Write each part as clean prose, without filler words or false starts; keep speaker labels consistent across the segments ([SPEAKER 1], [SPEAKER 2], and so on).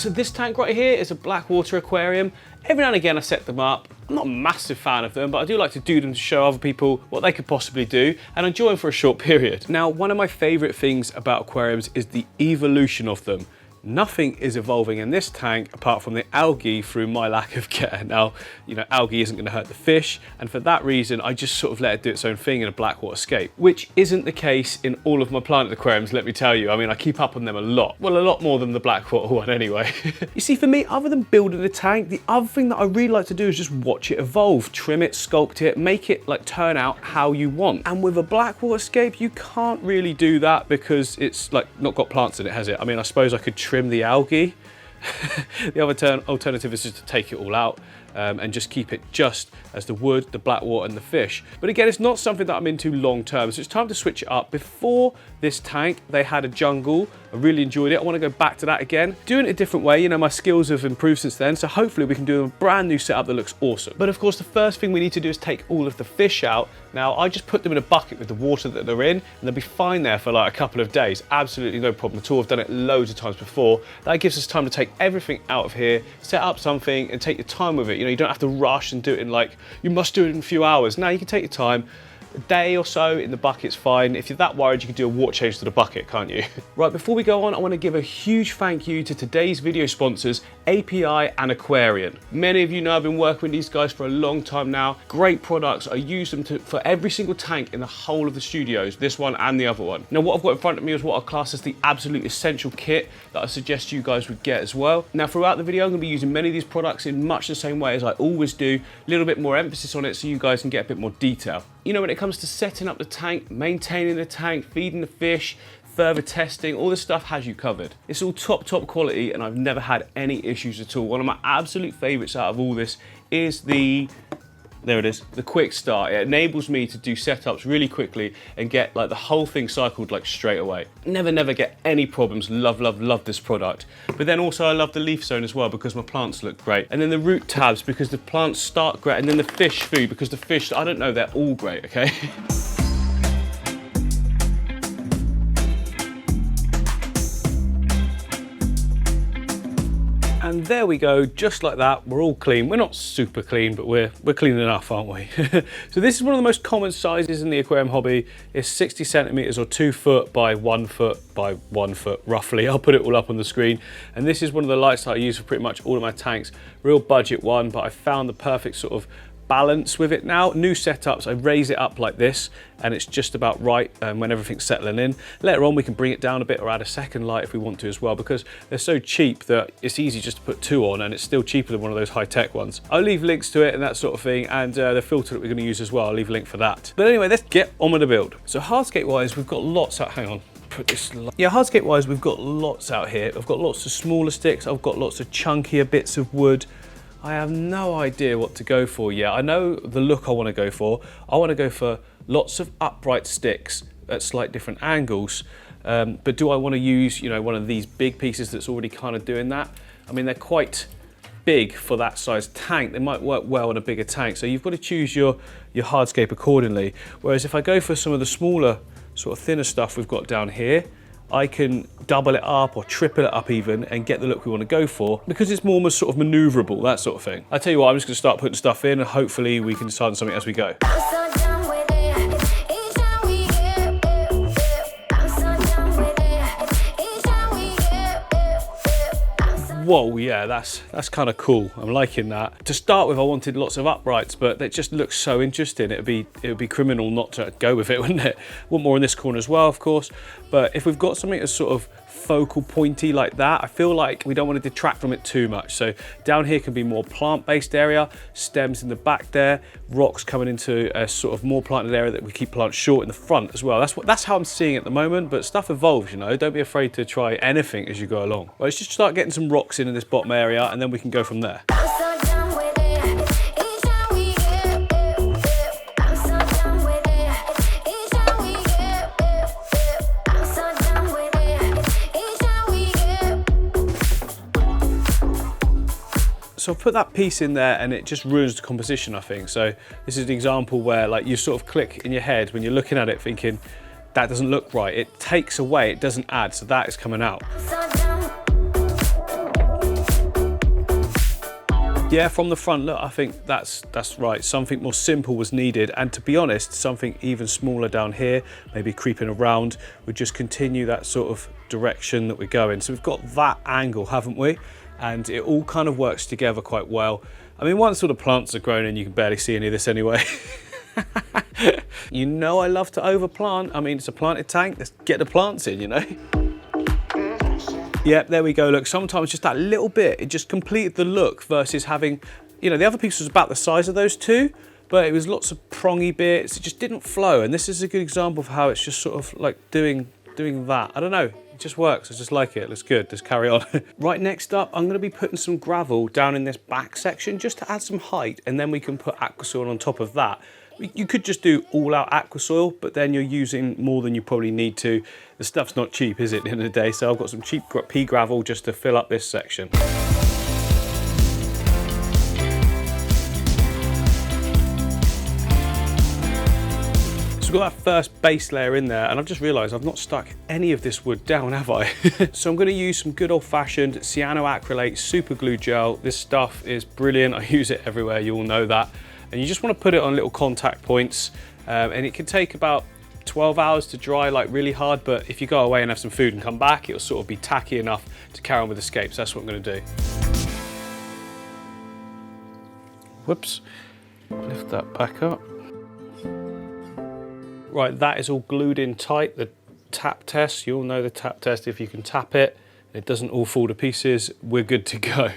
[SPEAKER 1] So this tank right here is a blackwater aquarium. Every now and again I set them up. I'm not a massive fan of them, but I do like to do them to show other people what they could possibly do and enjoy them for a short period. Now, one of my favorite things about aquariums is the evolution of them. Nothing is evolving in this tank apart from the algae through my lack of care. Now, you know, algae isn't going to hurt the fish, and for that reason, I just sort of let it do its own thing in a blackwaterscape, which isn't the case in all of my planted aquariums, let me tell you. I mean, I keep up on them a lot. Well, a lot more than the blackwater one anyway. You see, for me, other than building the tank, the other thing that I really like to do is just watch it evolve, trim it, sculpt it, make it like turn out how you want. And with a blackwaterscape, you can't really do that because it's like not got plants in it, has it? I mean, I suppose I could trim the algae. The other alternative is just to take it all out and just keep it just as the wood, the blackwater and the fish. But again, it's not something that I'm into long term, so it's time to switch it up. Before this tank, they had a jungle. I really enjoyed it. I want to go back to that again. Doing it a different way, you know, my skills have improved since then, so hopefully we can do a brand new setup that looks awesome. But of course, the first thing we need to do is take all of the fish out. Now, I just put them in a bucket with the water that they're in, and they'll be fine there for like a couple of days. Absolutely no problem at all. I've done it loads of times before. That gives us time to take everything out of here, set up something, and take your time with it. You know, you don't have to rush and do it in like, you must do it in a few hours. No, you can take your time. A day or so in the bucket's fine. If you're that worried, you can do a water change to the bucket, can't you? Right, before we go on, I want to give a huge thank you to today's video sponsors, API and Aquarian. Many of you know I've been working with these guys for a long time now. Great products. I use them for every single tank in the whole of the studios, this one and the other one. Now, what I've got in front of me is what I class as the absolute essential kit that I suggest you guys would get as well. Now, throughout the video, I'm going to be using many of these products in much the same way as I always do. A little bit more emphasis on it so you guys can get a bit more detail. You know, when it comes to setting up the tank, maintaining the tank, feeding the fish, further testing, all this stuff has you covered. It's all top quality and I've never had any issues at all. One of my absolute favorites out of all this is there it is, the quick start. It enables me to do setups really quickly and get like the whole thing cycled like straight away. Never get any problems. Love this product. But then also I love the leaf zone as well because my plants look great. And then the root tabs because the plants start great. And then the fish food because the fish, I don't know, they're all great, okay? And there we go, just like that, we're all clean. We're not super clean, but we're clean enough, aren't we? So this is one of the most common sizes in the aquarium hobby. It's 60 centimeters or 2 foot by 1 foot by 1 foot, roughly. I'll put it all up on the screen. And this is one of the lights that I use for pretty much all of my tanks. Real budget one, but I found the perfect sort of balance with it now. New setups, I raise it up like this and it's just about right when everything's settling in. Later on we can bring it down a bit or add a second light if we want to as well, because they're so cheap that it's easy just to put 2 on and it's still cheaper than one of those high-tech ones. I'll leave links to it and that sort of thing, and the filter that we're going to use as well, I'll leave a link for that. But anyway, let's get on with the build. So Hardscape wise, we've got lots out, hang on. Yeah, Hardscape wise, we've got lots out here. I've got lots of smaller sticks, I've got lots of chunkier bits of wood. I have no idea what to go for yet. I know the look I want to go for. I want to go for lots of upright sticks at slight different angles. But do I want to use, you know, one of these big pieces that's already kind of doing that? I mean, they're quite big for that size tank. They might work well in a bigger tank. So you've got to choose your hardscape accordingly. Whereas if I go for some of the smaller, sort of thinner stuff we've got down here, I can double it up or triple it up even and get the look we want to go for because it's more sort of maneuverable, that sort of thing. I tell you what, I'm just going to start putting stuff in and hopefully we can decide on something as we go. Whoa, yeah, that's kind of cool. I'm liking that. To start with, I wanted lots of uprights, but it just looks so interesting. It would be criminal not to go with it, wouldn't it? Want more in this corner as well, of course. But if we've got something that's sort of focal pointy like that, I feel like we don't want to detract from it too much. So down here can be more plant-based area, stems in the back there, rocks coming into a sort of more planted area that we keep plants short in the front as well. That's how I'm seeing it at the moment, but stuff evolves, you know. Don't be afraid to try anything as you go along. Well, let's just start getting some rocks in this bottom area and then we can go from there. So I'll put that piece in there and it just ruins the composition, I think. So this is an example where like you sort of click in your head when you're looking at it thinking, that doesn't look right. It takes away, it doesn't add, so that is coming out. Yeah, from the front, look, I think that's right. Something more simple was needed, and to be honest, something even smaller down here, maybe creeping around, would just continue that sort of direction that we're going. So we've got that angle, haven't we? And it all kind of works together quite well. I mean, once all the plants are grown in, you can barely see any of this anyway. You know I love to overplant. I mean, it's a planted tank, let's get the plants in, you know? Yep, there we go. Look, sometimes just that little bit, it just completed the look versus having, you know, the other piece was about the size of those two, but it was lots of prongy bits. It just didn't flow. And this is a good example of how it's just sort of like doing that. I don't know, it just works. I just like it. It looks good. Let's carry on. Right, next up, I'm going to be putting some gravel down in this back section just to add some height, and then we can put aquasoil on top of that. You could just do all-out aquasoil, but then you're using more than you probably need to. The stuff's not cheap, is it, at the end of the day? So I've got some cheap pea gravel just to fill up this section. So we've got that first base layer in there, and I've just realised I've not stuck any of this wood down, have I? So I'm going to use some good old-fashioned cyanoacrylate super glue gel. This stuff is brilliant. I use it everywhere, you all know that. And you just want to put it on little contact points, and it can take about 12 hours to dry, like really hard, but if you go away and have some food and come back, it'll sort of be tacky enough to carry on with escapes. That's what I'm going to do. Whoops, lift that back up. Right, that is all glued in tight. The tap test, you all know the tap test. If you can tap it, it doesn't all fall to pieces, we're good to go.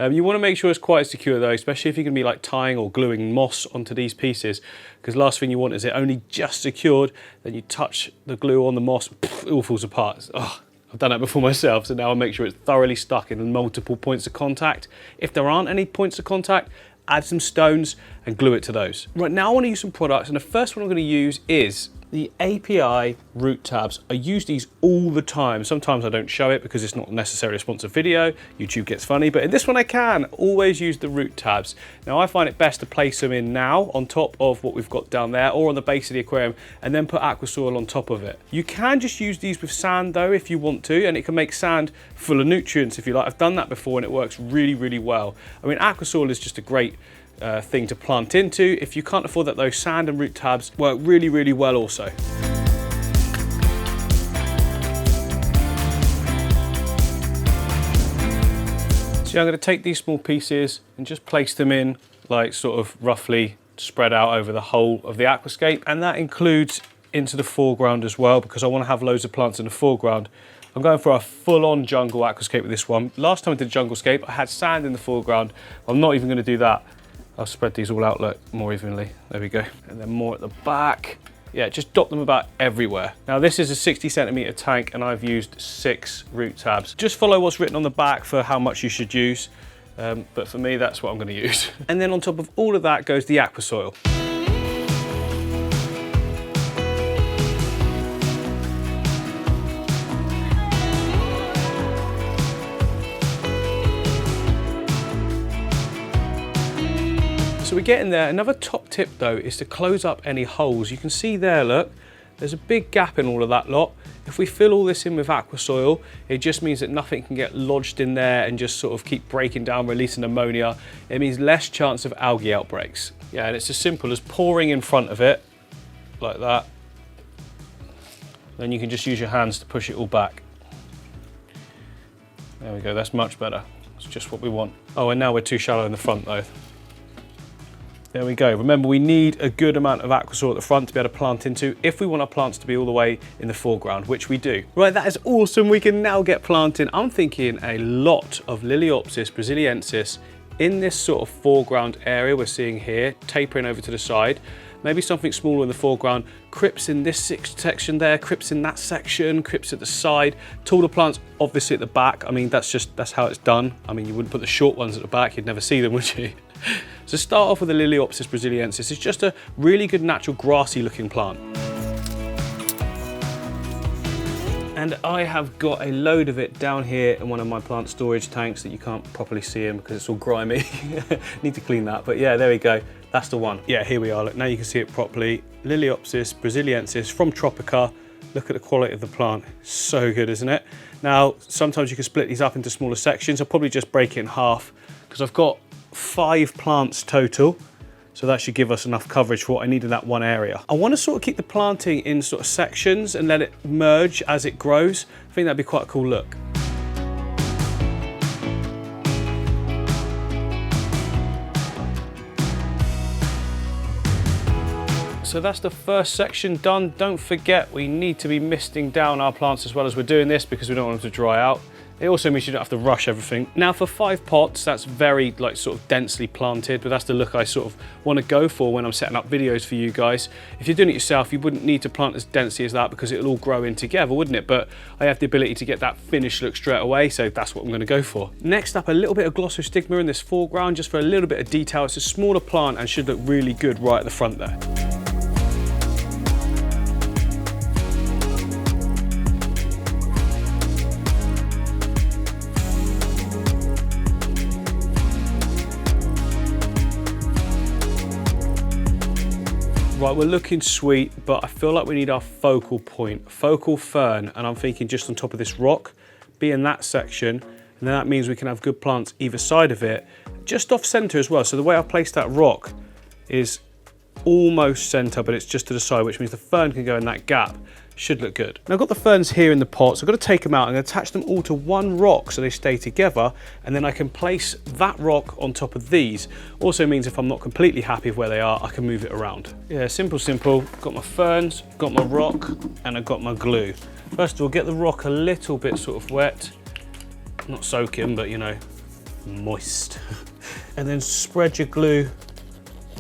[SPEAKER 1] You want to make sure it's quite secure though, especially if you're going to be like tying or gluing moss onto these pieces, because last thing you want is it only just secured, then you touch the glue on the moss, it all falls apart. Oh, I've done that before myself, so now I'll make sure it's thoroughly stuck in multiple points of contact. If there aren't any points of contact, add some stones and glue it to those. Right, now I want to use some products, and the first one I'm going to use is the API root tabs. I use these all the time. Sometimes I don't show it because it's not necessarily a sponsored video. YouTube gets funny, but in this one I can always use the root tabs. Now I find it best to place them in now on top of what we've got down there or on the base of the aquarium, and then put aquasoil on top of it. You can just use these with sand though if you want to, and it can make sand full of nutrients if you like. I've done that before and it works really, really well. I mean, aquasoil is just a great thing to plant into. If you can't afford that though, sand and root tabs work really, really well also. So I'm going to take these small pieces and just place them in like sort of roughly spread out over the whole of the aquascape, and that includes into the foreground as well, because I want to have loads of plants in the foreground. I'm going for a full-on jungle aquascape with this one. Last time I did a jungle scape, I had sand in the foreground. I'm not even going to do that. I'll spread these all out, look, more evenly. There we go. And then more at the back. Yeah, just dot them about everywhere. Now this is a 60cm tank and I've used 6 root tabs. Just follow what's written on the back for how much you should use. But for me, that's what I'm going to use. And then on top of all of that goes the aquasoil. So we're getting there. Another top tip though is to close up any holes. You can see there, look, there's a big gap in all of that lot. If we fill all this in with aquasoil, it just means that nothing can get lodged in there and just sort of keep breaking down, releasing ammonia. It means less chance of algae outbreaks. Yeah, and it's as simple as pouring in front of it, like that. Then you can just use your hands to push it all back. There we go, that's much better. It's just what we want. Oh, and now we're too shallow in the front though. There we go. Remember, we need a good amount of aquasoil at the front to be able to plant into if we want our plants to be all the way in the foreground, which we do. Right, that is awesome. We can now get planting. I'm thinking a lot of Liliopsis brasiliensis in this sort of foreground area we're seeing here, tapering over to the side. Maybe something smaller in the foreground, crypts in this section there, crypts in that section, crypts at the side, taller plants obviously at the back. I mean, that's how it's done. I mean, you wouldn't put the short ones at the back, you'd never see them, would you? So start off with the Liliopsis brasiliensis. It's just a really good natural grassy looking plant. And I have got a load of it down here in one of my plant storage tanks that you can't properly see them because it's all grimy. Need to clean that, but yeah, there we go. That's the one. Yeah, here we are. Look, now you can see it properly. Liliopsis brasiliensis from Tropica. Look at the quality of the plant. So good, isn't it? Now, sometimes you can split these up into smaller sections. I'll probably just break it in half because I've got 5 plants total. So that should give us enough coverage for what I need in that one area. I want to sort of keep the planting in sort of sections and let it merge as it grows. I think that'd be quite a cool look. So that's the first section done. Don't forget, we need to be misting down our plants as well as we're doing this because we don't want them to dry out. It also means you don't have to rush everything. Now for 5 pots, that's very like sort of densely planted, but that's the look I sort of want to go for when I'm setting up videos for you guys. If you're doing it yourself, you wouldn't need to plant as densely as that because it'll all grow in together, wouldn't it? But I have the ability to get that finished look straight away, so that's what I'm going to go for. Next up, a little bit of glossostigma in this foreground, just for a little bit of detail. It's a smaller plant and should look really good right at the front there. Right, we're looking sweet, but I feel like we need our focal point, focal fern, and I'm thinking just on top of this rock, be in that section, and then that means we can have good plants either side of it, just off center as well. So the way I've placed that rock is almost center, but it's just to the side, which means the fern can go in that gap. Should look good. Now I've got the ferns here in the pot, so I've got to take them out. I'm going to attach them all to one rock so they stay together, and then I can place that rock on top of these. Also means if I'm not completely happy with where they are, I can move it around. Yeah, simple. Got my ferns, got my rock, and I've got my glue. First of all, get the rock a little bit sort of wet. Not soaking, but you know, moist. And then spread your glue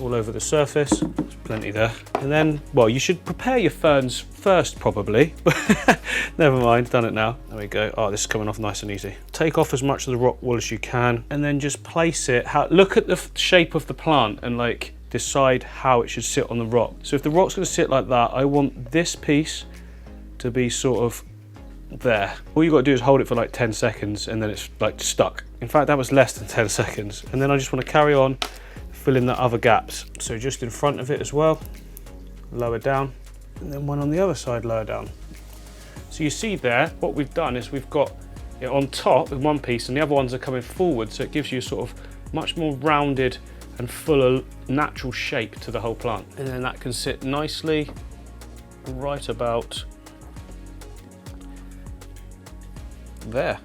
[SPEAKER 1] all over the surface. There's plenty there. And then, well, you should prepare your ferns first probably, but never mind, done it now. There we go. Oh, this is coming off nice and easy. Take off as much of the rock wool as you can, and then just place it. Look at the shape of the plant and like decide how it should sit on the rock. So if the rock's going to sit like that, I want this piece to be sort of there. All you got to do is hold it for like 10 seconds and then it's like stuck. In fact, that was less than 10 seconds. And then I just want to carry on, fill in the other gaps. So just in front of it as well, lower down, and then one on the other side, lower down. So you see there, what we've done is we've got it on top with one piece and the other ones are coming forward, so it gives you sort of much more rounded and fuller natural shape to the whole plant. And then that can sit nicely right about there.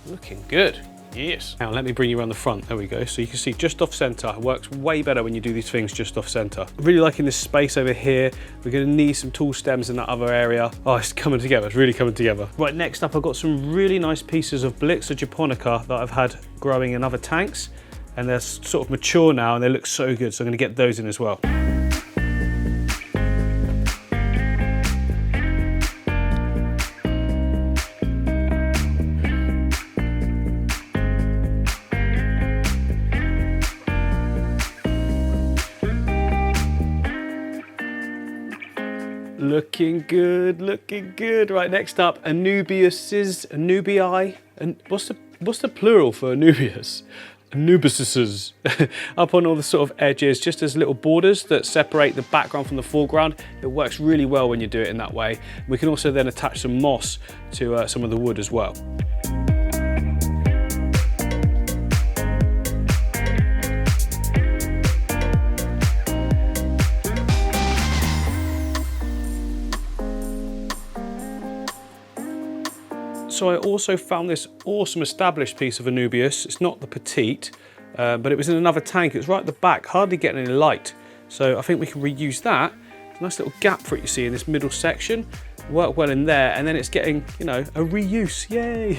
[SPEAKER 1] Looking good. Yes. Now let me bring you around the front. There we go. So you can see just off center. It works way better when you do these things just off center. Really liking this space over here. We're going to need some tall stems in that other area. Oh, it's coming together. It's really coming together. Right, next up I've got some really nice pieces of Blixa japonica that I've had growing in other tanks, and they're sort of mature now and they look so good. So I'm going to get those in as well. Looking good, looking good. Right, next up, Anubii, and what's the plural for Anubias? Anubises. Up on all the sort of edges, just as little borders that separate the background from the foreground. It works really well when you do it in that way. We can also then attach some moss to some of the wood as well. So I also found this awesome established piece of Anubias. It's not the petite, but it was in another tank. It was right at the back, hardly getting any light. So I think we can reuse that. Nice little gap for it, you see, in this middle section. Work well in there, and then it's getting, you know, a reuse, yay.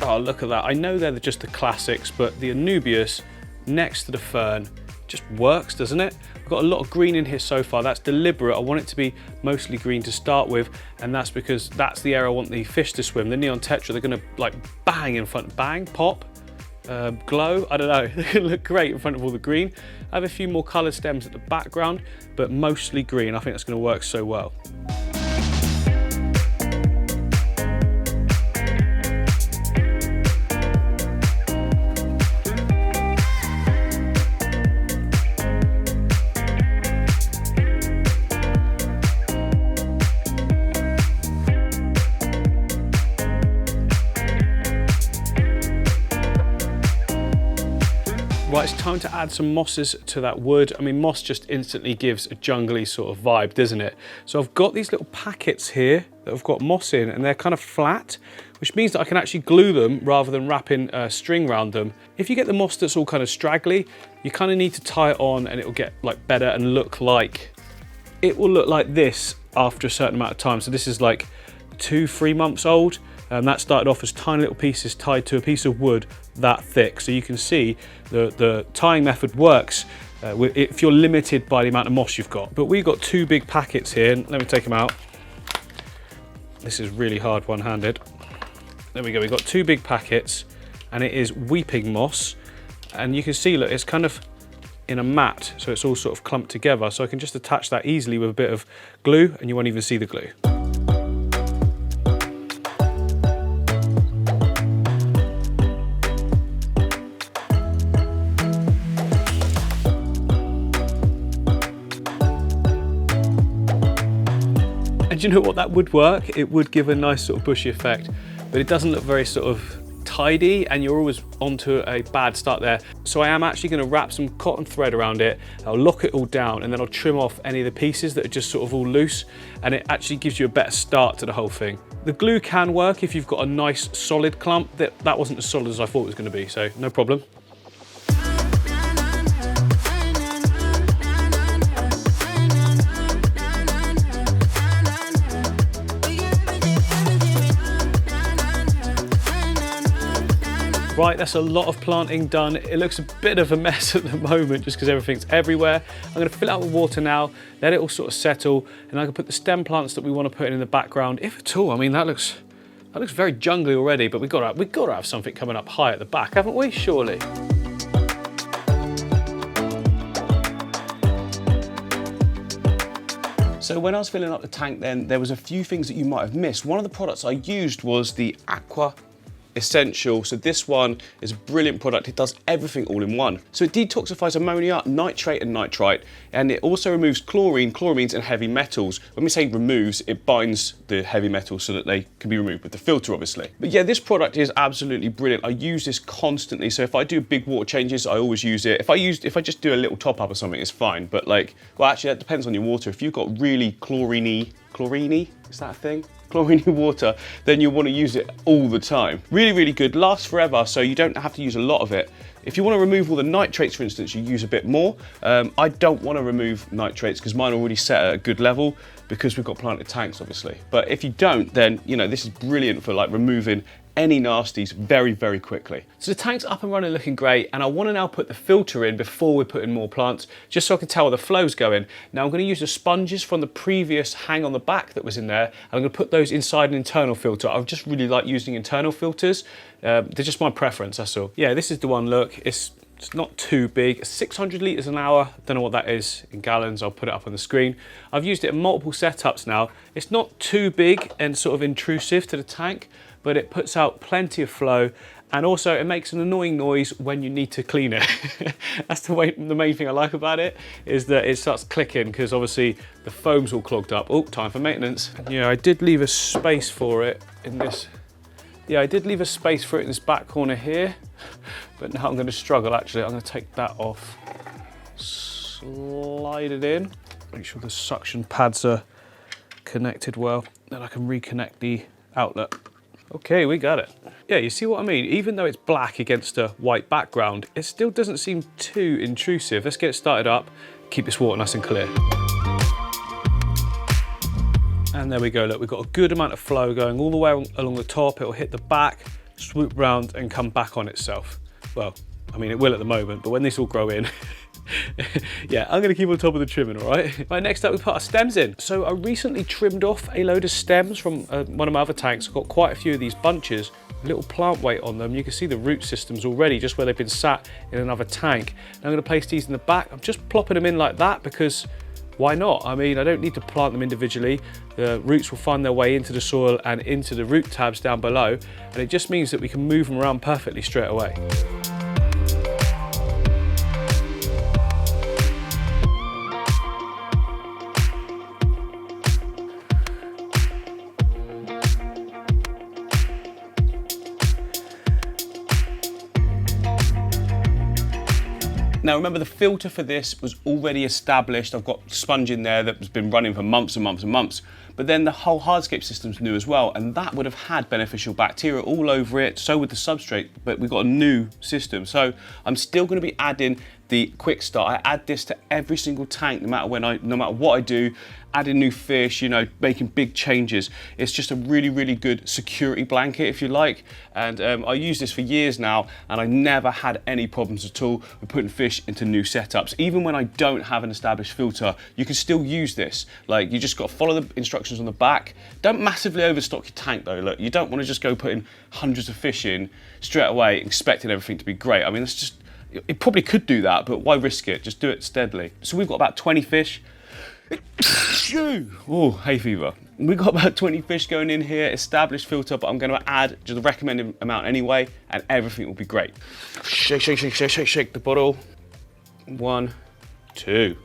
[SPEAKER 1] Oh, look at that. I know they're just the classics, but the Anubias next to the fern just works, doesn't it? We've got a lot of green in here so far. That's deliberate. I want it to be mostly green to start with, and that's because that's the area I want the fish to swim. The neon tetra, they're gonna like bang in front, bang, pop, glow, I don't know. They're gonna look great in front of all the green. I have a few more colored stems at the background, but mostly green. I think that's gonna work so well. Right, it's time to add some mosses to that wood. I mean, moss just instantly gives a jungly sort of vibe, doesn't it? So I've got these little packets here that have got moss in, and they're kind of flat, which means that I can actually glue them rather than wrapping string around them. If you get the moss that's all kind of straggly, you kind of need to tie it on and it'll get like better and look like, it will look like this after a certain amount of time. So this is like 2-3 months old. That started off as tiny little pieces tied to a piece of wood that thick. So you can see the tying method works if you're limited by the amount of moss you've got. But we've got 2 big packets here. Let me take them out. This is really hard one-handed. There we go, we've got 2 big packets, and it is weeping moss. And you can see, look, it's kind of in a mat, so it's all sort of clumped together. So I can just attach that easily with a bit of glue, and you won't even see the glue. And you know what, that would work. It would give a nice sort of bushy effect, but it doesn't look very sort of tidy, and you're always onto a bad start there. So I am actually going to wrap some cotton thread around it. I'll lock it all down, and then I'll trim off any of the pieces that are just sort of all loose, and it actually gives you a better start to the whole thing. The glue can work if you've got a nice solid clump. That wasn't as solid as I thought it was going to be, so no problem. Right, that's a lot of planting done. It looks a bit of a mess at the moment just because everything's everywhere. I'm going to fill it up with water now, let it all sort of settle, and I can put the stem plants that we want to put in the background, if at all. I mean, that looks very jungly already, but we've got to have something coming up high at the back, haven't we? Surely. So when I was filling up the tank then, there was a few things that you might have missed. One of the products I used was the Aquascape. So this one is a brilliant product. It does everything all in one. So it detoxifies ammonia, nitrate and nitrite, and it also removes chlorine, chloramines and heavy metals. When we say removes, it binds the heavy metals so that they can be removed with the filter, obviously. But yeah, this product is absolutely brilliant. I use this constantly. So if I do big water changes, I always use it. If I just do a little top up or something, it's fine. But like, well, actually that depends on your water. If you've got really chlorine, is that a thing? Chlorine water, then you want to use it all the time. Really, really good, lasts forever, so you don't have to use a lot of it. If you want to remove all the nitrates, for instance, you use a bit more. I don't want to remove nitrates because mine are already set at a good level because we've got planted tanks, obviously. But if you don't, then, you know, this is brilliant for like removing any nasties very, very quickly. So the tank's up and running, looking great, and I want to now put the filter in before we put in more plants, just so I can tell where the flow's going. Now I'm going to use the sponges from the previous hang on the back that was in there, and I'm going to put those inside an internal filter. I just really like using internal filters. They're just my preference, that's all. Yeah, this is the one, look. It's not too big. It's 600 litres an hour. Don't know what that is in gallons. I'll put it up on the screen. I've used it in multiple setups now. It's not too big and sort of intrusive to the tank, but it puts out plenty of flow, and also it makes an annoying noise when you need to clean it. That's the main thing I like about it, is that it starts clicking because obviously the foam's all clogged up. Oh, time for maintenance. Yeah, I did leave a space for it in this. Yeah, I did leave a space for it in this back corner here, but now I'm going to struggle actually. I'm going to take that off, slide it in, make sure the suction pads are connected well, then I can reconnect the outlet. Okay, we got it. Yeah, you see what I mean? Even though it's black against a white background, it still doesn't seem too intrusive. Let's get it started up, keep this water nice and clear. And there we go, look, we've got a good amount of flow going all the way along the top. It'll hit the back, swoop round and come back on itself. Well, I mean, it will at the moment, but when this all grow in, yeah, I'm gonna keep on top of the trimming, all right? Right, next up we put our stems in. So I recently trimmed off a load of stems from one of my other tanks. I've got quite a few of these bunches, a little plant weight on them. You can see the root systems already just where they've been sat in another tank. Now I'm gonna place these in the back. I'm just plopping them in like that because why not? I mean, I don't need to plant them individually. The roots will find their way into the soil and into the root tabs down below, and it just means that we can move them around perfectly straight away. Now remember, the filter for this was already established. I've got sponge in there that has been running for months and months and months. But then the whole Hardscape system's new as well, and that would have had beneficial bacteria all over it, so would the substrate, but we've got a new system. So I'm still going to be adding the quick start. I add this to every single tank, no matter what I do, adding new fish, you know, making big changes. It's just a really, really good security blanket, if you like. And I use this for years now, and I never had any problems at all with putting fish into new setups. Even when I don't have an established filter, you can still use this. Like, you just got to follow the instructions on the back. Don't massively overstock your tank though. Look, you don't want to just go putting hundreds of fish in straight away, expecting everything to be great. I mean, it's just, it probably could do that, but why risk it? Just do it steadily. So we've got about 20 fish. Oh, hay fever. We've got about 20 fish going in here, established filter, but I'm going to add just the recommended amount anyway, and everything will be great. Shake, shake, shake, shake, shake, shake the bottle. 1, 2.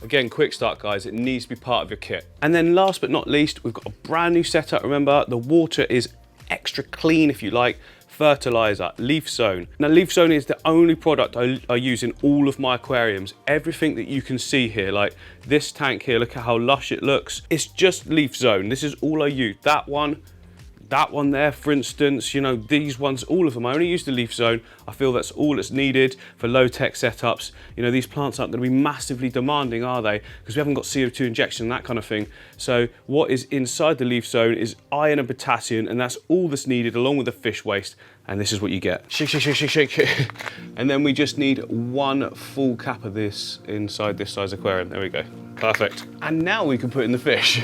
[SPEAKER 1] Again, quick start, guys. It needs to be part of your kit. And then last but not least, we've got a brand new setup. Remember, the water is extra clean, if you like. Fertilizer, leaf zone. Now, leaf zone is the only product I use in all of my aquariums. Everything that you can see here, like this tank here, look at how lush it looks. It's just leaf zone. This is all I use. That one there, for instance, you know, these ones, all of them, I only use the leaf zone. I feel that's all that's needed for low tech setups. You know, these plants aren't going to be massively demanding, are they? Because we haven't got CO2 injection and that kind of thing. So what is inside the leaf zone is iron and potassium, and that's all that's needed along with the fish waste. And this is what you get. Shake, shake, shake, shake, shake. And then we just need 1 full cap of this inside this size aquarium. There we go. Perfect. And now we can put in the fish.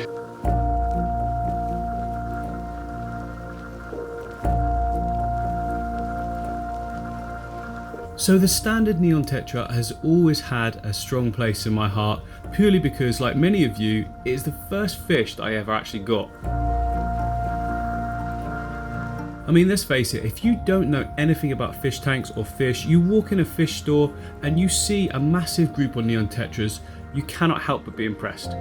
[SPEAKER 1] So the standard neon tetra has always had a strong place in my heart, purely because, like many of you, it is the first fish that I ever actually got. I mean, let's face it, if you don't know anything about fish tanks or fish, you walk in a fish store and you see a massive group of neon tetras, you cannot help but be impressed.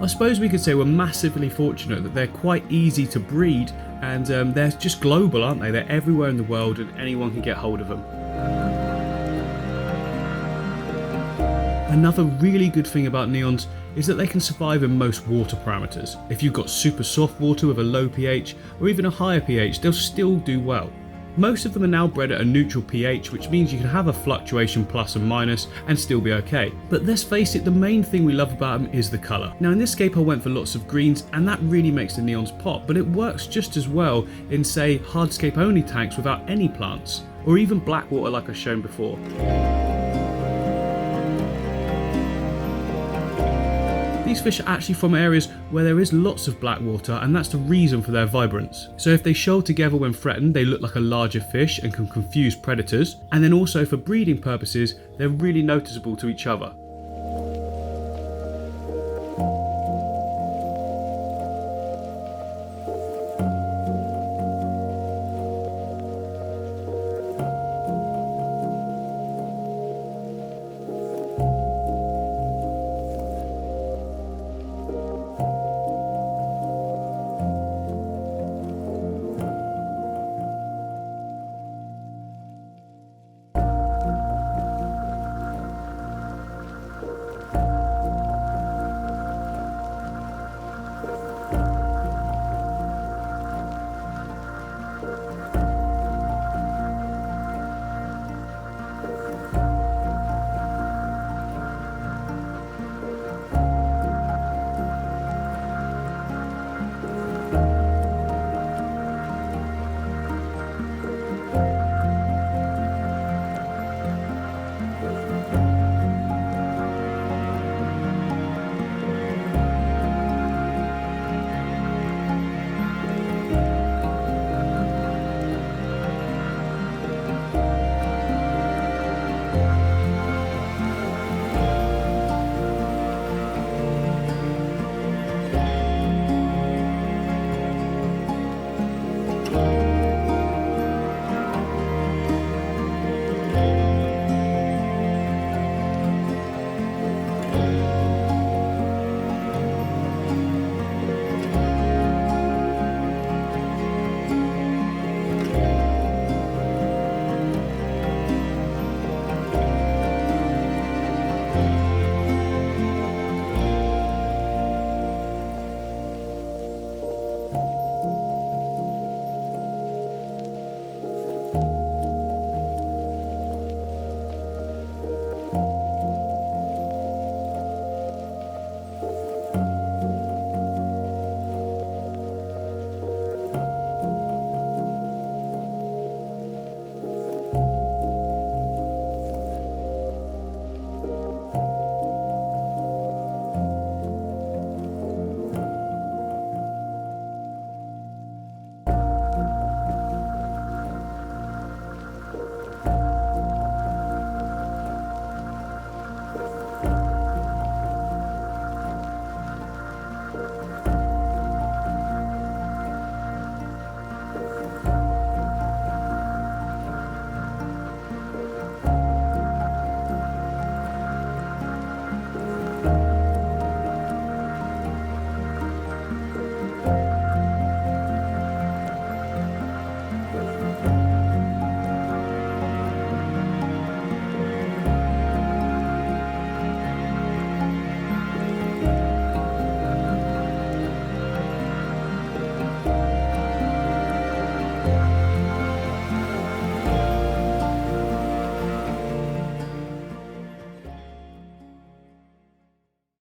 [SPEAKER 1] I suppose we could say we're massively fortunate that they're quite easy to breed, and they're just global, aren't they? They're everywhere in the world and anyone can get hold of them. Another really good thing about neons is that they can survive in most water parameters. If you've got super soft water with a low pH or even a higher pH, they'll still do well. Most of them are now bred at a neutral pH, which means you can have a fluctuation plus and minus and still be okay. But let's face it, the main thing we love about them is the colour. Now in this scape I went for lots of greens, and that really makes the neons pop, but it works just as well in, say, hardscape only tanks without any plants, or even black water like I've shown before. These fish are actually from areas where there is lots of black water, and that's the reason for their vibrance. So if they shoal together when threatened, they look like a larger fish and can confuse predators. And then also for breeding purposes, they're really noticeable to each other.